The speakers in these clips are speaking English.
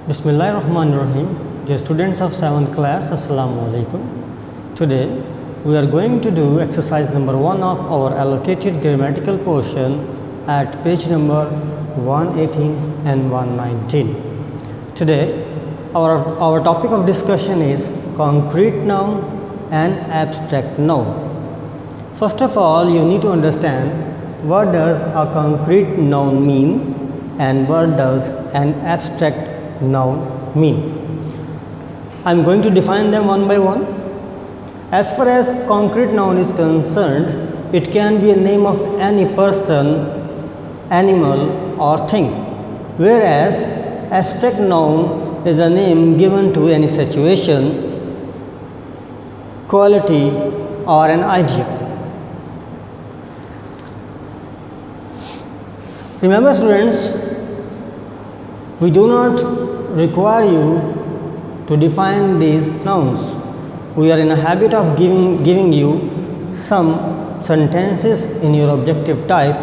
Bismillahirrahmanirrahim. Dear students of 7th class, Assalamu alaikum. Today we are going to do exercise number 1 of our allocated grammatical portion at page number 118 and 119. Today our topic of discussion is concrete noun and abstract noun. First of all, you need to understand what does a concrete noun mean and what does an abstract noun mean. I am going to define them one by one. As far as concrete noun is concerned, it can be a name of any person, animal or thing, whereas abstract noun is a name given to any situation, quality or an idea. Remember students, we do not require you to define these nouns. We are in a habit of giving you some sentences in your objective type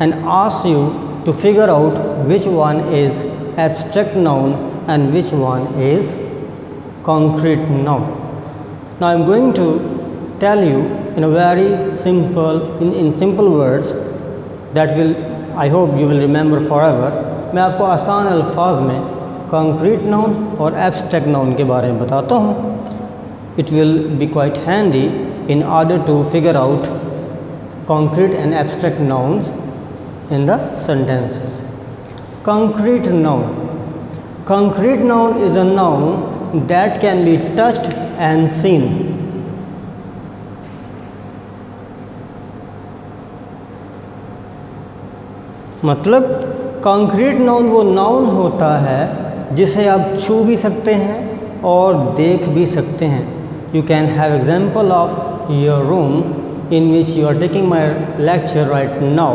and ask you to figure out which one is abstract noun and which one is concrete noun. Now I am going to tell you in a very simple, in simple words that will, I hope you will remember forever. मैं आपको आसान अल्फाज में concrete noun और abstract noun के बारे में बताता हूँ. It will be quite handy in order to figure out concrete and abstract nouns in the sentences. Concrete noun. Concrete noun is a noun that can be touched and seen. मतलब concrete noun वो noun होता है जिसे आप छू भी सकते हैं और देख भी सकते हैं. You can have example of your room in which you are taking my lecture right now.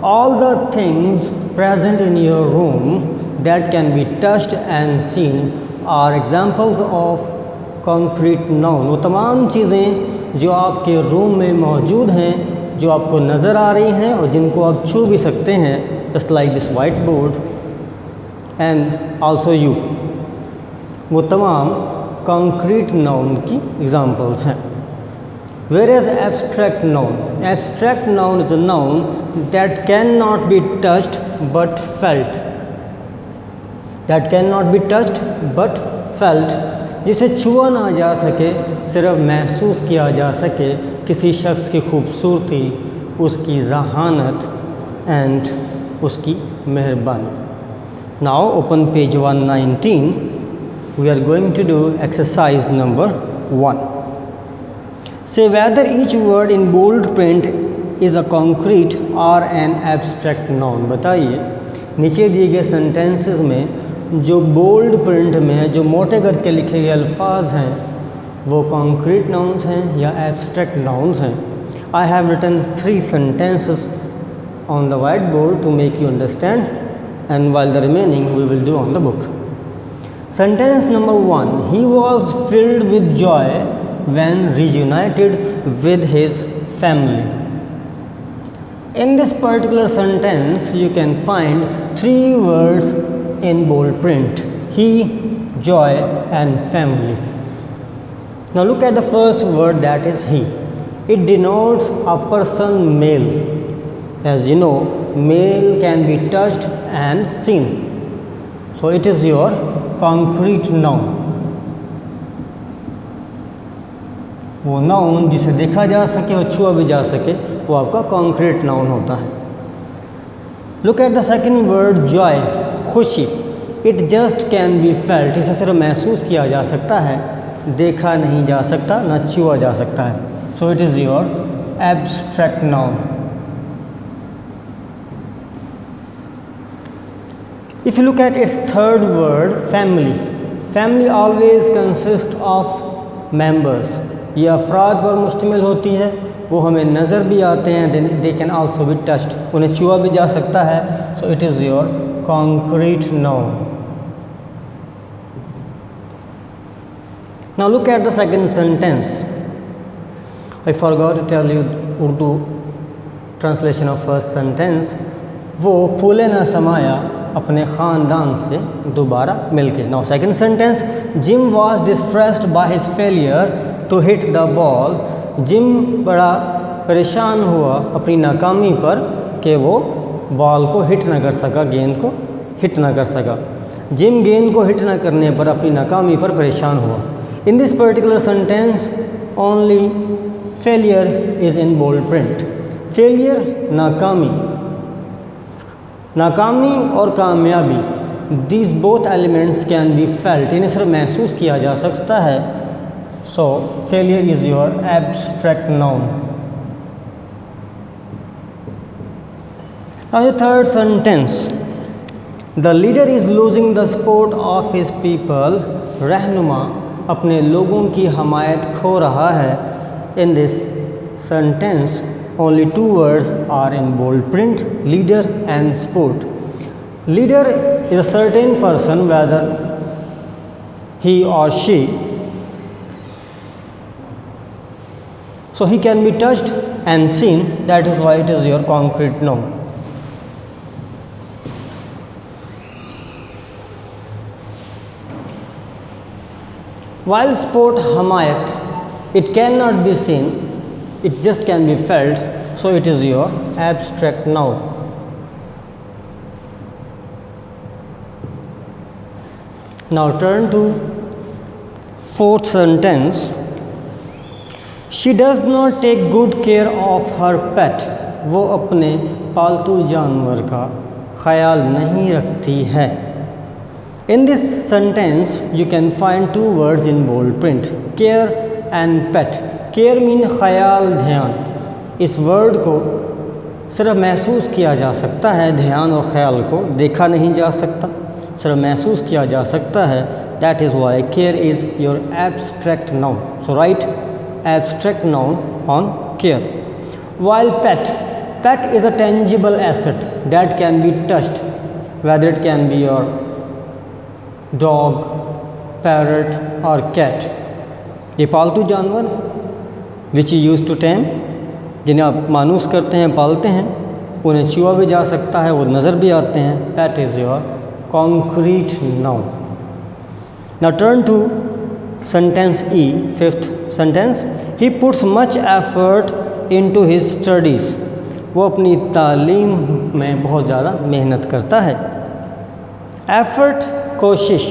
All the things present in your room that can be touched and seen are examples of concrete noun. वो तमाम चीज़ें जो आपके room में मौजूद हैं, जो आपको नज़र आ रही हैं और जिनको आप छू भी सकते हैं, just like this whiteboard and also you, वो तमाम concrete noun की examples हैं. Whereas abstract noun is a noun that cannot be touched but felt. That cannot be touched but felt. जिसे छुआ ना जा सके, सिर्फ महसूस किया जा सके. किसी शख्स की खूबसूरती, उसकी जहानत एंड उसकी मेहरबानी. Now open page 119. We are going to do exercise number 1. Say whether each word in bold print is a concrete or an abstract noun. बताइए नीचे दिए गए sentences में जो bold print में जो मोटे करके लिखे गए अल्फाज हैं वो concrete nouns हैं या abstract nouns हैं. I have written 3 sentences on the whiteboard to make you understand, and while the remaining we will do on the book. Sentence number 1. He was filled with joy when reunited with his family. In this particular sentence you can find 3 words in bold print: he, joy and family. Now look at the first word, that is he. It denotes a person, male. As you know, male can be touched and seen, so it is your concrete noun. वो noun जिसे देखा जा सके और छुआ भी जा सके वो आपका concrete noun होता है. Look at the second word, joy, खुशी. It just can be felt. इसे सिर्फ महसूस किया जा सकता है, देखा नहीं जा सकता, ना छुआ जा सकता है. So it is your abstract noun. If you look at its third word, family always consists of members. ये अफराद पर मुश्तमिल होती है, वो हमें नज़र भी आते हैं, they can also be touched. उन्हें छुआ भी जा सकता है. So it is your concrete noun. Now look at the second sentence. I forgot to tell you Urdu translation of first sentence. वो फूले न समाया अपने ख़ानदान से दोबारा मिलके। Now second sentence, Jim was distressed by his failure to hit the ball. Jim बड़ा परेशान हुआ अपनी नाकामी पर कि वो बॉल को हिट ना कर सका, गेंद को हिट ना कर सका। जिम गेंद को हिट ना करने पर अपनी नाकामी पर परेशान हुआ। In this particular sentence only failure is in bold print. Failure नाकामी, नाकामी और कामयाबी, these both elements can be felt, इन्हें सिर्फ महसूस किया जा सकता है। So failure is your abstract noun. Now the third sentence, the leader is losing the support of his people. रहनुमा अपने लोगों की हमायत खो रहा है। In this sentence only two words are in bold print, leader and support. Leader is a certain person, whether he or she, so he can be touched and seen, that is why it is your concrete noun. While support hamayat, it cannot be seen, it just can be felt, so it is your abstract noun. Now turn to fourth sentence. She does not take good care of her pet. वो अपने पालतू जानवर का ख्याल नहीं रखती है। In this sentence you can find two words in bold print, care and pet. Care mean ख्याल, ध्यान। इस वर्ड को सिर्फ महसूस किया जा सकता है, ध्यान और ख्याल को देखा नहीं जा सकता, सिर्फ महसूस किया जा सकता है। That is why care is your abstract noun. So write abstract noun on care. While pet is a tangible asset that can be touched, whether it can be your dog, parrot और cat. ये पालतू जानवर which you use to tame, जिन्हें आप मानूस करते हैं, पालते हैं, उन्हें छुआ भी जा सकता है, वो नज़र भी आते हैं। Pat is your concrete noun. Now turn to sentence E, fifth sentence. He puts much effort into his studies. वो अपनी तालीम में बहुत ज़्यादा मेहनत करता है। एफर्ट कोशिश,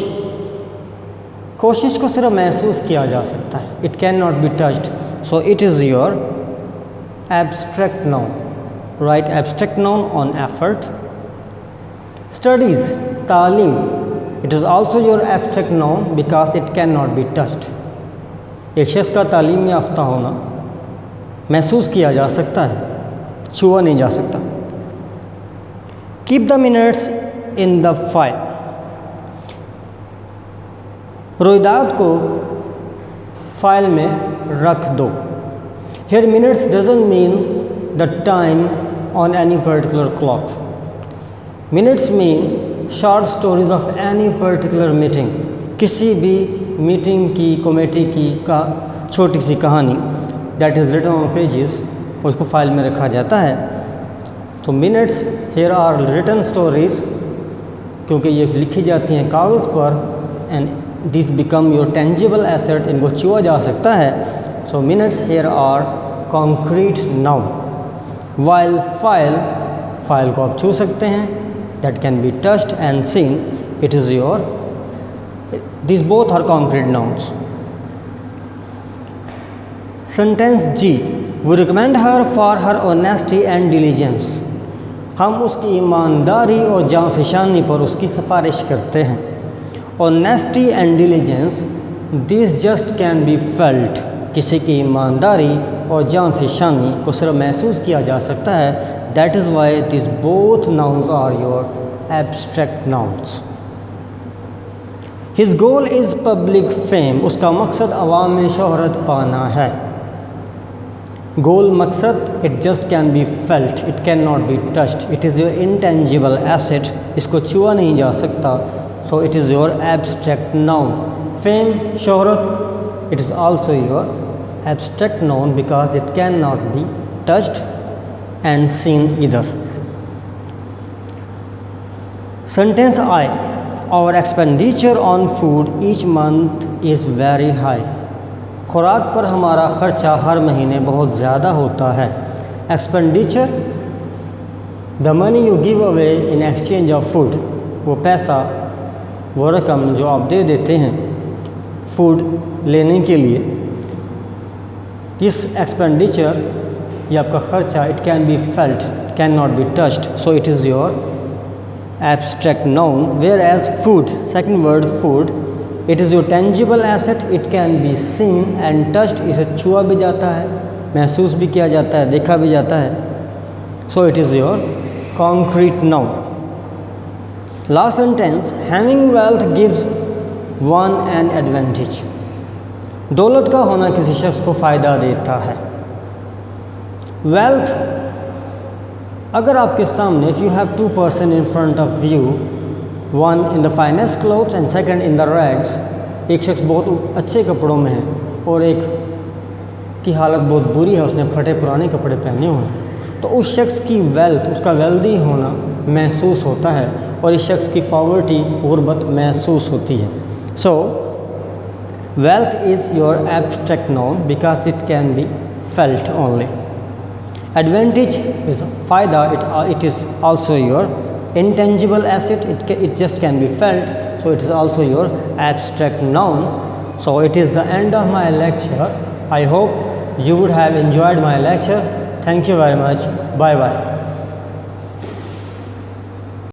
कोशिश को सिर्फ महसूस किया जा सकता है, it can not be touched, so it is your abstract noun. Right abstract noun on effort. Studies, तालीम, it is also your abstract noun because it can not be touched. एक शख्स का तालीम याफ्ता होना महसूस किया जा सकता है, छुआ नहीं जा सकता। Keep the minutes in the file. रोइदाद को फाइल में रख दो। Here minutes doesn't mean the time on any particular clock. Minutes mean short stories of any particular meeting. किसी भी मीटिंग की, कमेटी की का छोटी सी कहानी that is written on pages, उसको फाइल में रखा जाता है। तो minutes here are written stories, क्योंकि ये लिखी जाती हैं कागज़ पर, and this become your tangible asset, इनको छुआ जा सकता है। So minutes here are concrete noun. While file, file को आप छू सकते हैं, that can be touched and seen, it is your, this both are concrete nouns. Sentence जी, we recommend her for her honesty and diligence. हम उसकी ईमानदारी और जाँफिशानी पर उसकी सिफारिश करते हैं। Honesty and diligence, this just can be felt. किसी की ईमानदारी और जाँफिशानी को सिर्फ महसूस किया जा सकता है। That is why this both nouns are your abstract nouns. His goal is public fame. उसका मकसद अवाम में शोहरत पाना है। गोल, मकसद, it just can be felt, it can not be touched, it is your intangible asset. इसको छुआ नहीं जा सकता, so it is your abstract noun. Fame, शोहरत, it is also your abstract noun because it cannot be touched and seen either. Sentence I. Our expenditure on food each month is very high. खुराक पर हमारा खर्चा हर महीने बहुत ज़्यादा होता है. Expenditure, the money you give away in exchange of food. वो पैसा, वो रकम जो आप दे देते हैं फूड लेने के लिए. This expenditure, ये आपका खर्चा, it can be felt, cannot be touched, so it is your abstract noun. Whereas food, second word food, it is your tangible asset, it can be seen and touched. इसे छुआ भी जाता है, महसूस भी किया जाता है, देखा भी जाता है, so it is your concrete noun. Last sentence, having wealth gives one an advantage. दौलत का होना किसी शख्स को फ़ायदा देता है. वेल्थ, अगर आपके सामने, if you have two person in front of you, one in the finest clothes and second in the rags, एक शख्स बहुत अच्छे कपड़ों में है और एक की हालत बहुत बुरी है, उसने फटे पुराने कपड़े पहने हुए हैं, तो उस शख्स की वेल्थ, उसका वेल्दी होना महसूस होता है और इस शख्स की पॉवर्टी, गुर्बत महसूस होती है. सो wealth is your abstract noun because it can be felt only. Advantage is फ़ायदा, it is also your intangible asset, it just can be felt, so it is also your abstract noun. So it is the end of my lecture. I hope you would have enjoyed my lecture. Thank you very much. Bye bye.